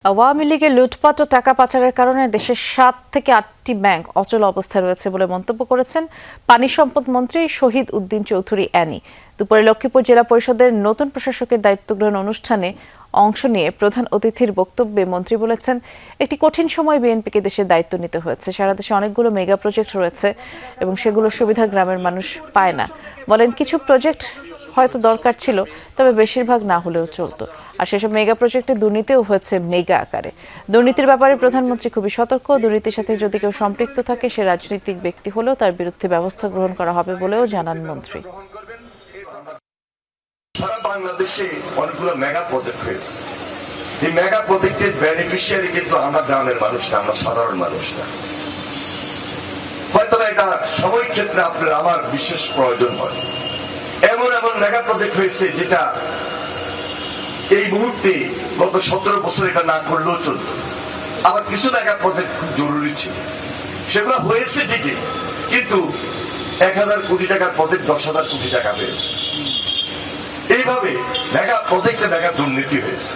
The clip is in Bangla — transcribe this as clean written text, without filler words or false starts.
আওয়ামী লীগের লুটপাট ও টাকা পাচারের কারণে দেশের 7 থেকে 8টি ব্যাংক অচল অবস্থায় রয়েছে বলে মন্তব্য করেছেন পানি সম্পদ মন্ত্রী শহীদ উদ্দিন চৌধুরী অ্যানি। দুপুরে লক্ষ্মীপুর জেলা পরিষদের নতুন প্রশাসকের দায়িত্ব গ্রহণ অনুষ্ঠানে অংশ নিয়ে প্রধান অতিথির বক্তব্যে মন্ত্রী বলেছেন, একটি কঠিন সময় বিএনপিকে দেশের দায়িত্ব নিতে হয়েছে। সারা দেশে অনেকগুলো মেগা প্রজেক্ট রয়েছে এবং সেগুলোর সুবিধা গ্রামের মানুষ পায় না। বলেন, কিছু প্রজেক্ট হয়তো দরকার ছিল, তবে বেশিরভাগ না হলেও চলতো। আর সেসব মেগা প্রজেক্টে দুর্নীতিও হয়েছে মেগা আকারে। দুর্নীতির ব্যাপারে প্রধানমন্ত্রী খুবই সতর্ক। দুর্নীতির সাথে যদি কেউ সম্পৃক্ত থাকে, সে রাজনৈতিক ব্যক্তি হলেও তার বিরুদ্ধে ব্যবস্থা গ্রহণ করা হবে বলেও জানান মন্ত্রী। সারা বাংলাদেশে অনেকগুলো মেগা প্রজেক্ট হয়েছে। এই মেগা প্রজেক্টের বেনিফিশিয়ারি কিন্তু আমরা গ্রামের মানুষ না, আমরা সাধারণ মানুষ না। হয়তো এটা সাময়িক ক্ষেত্রে আপনার আমার বিশেষ প্রয়োজন হয়। এমন এমন মেগা প্রজেক্ট হয়েছে যেটা এই মুহূর্তে গত 17 বছর এটা না করলেও চলত। আবার কিছু মেগা প্রজেক্ট খুব জরুরি ছিল, সেগুলো হয়েছে ঠিকই, কিন্তু 1000 কোটি টাকার প্রজেক্ট 10,000 কোটি টাকা হয়েছে। এইভাবে মেগা প্রজেক্টে মেগা দুর্নীতি হয়েছে।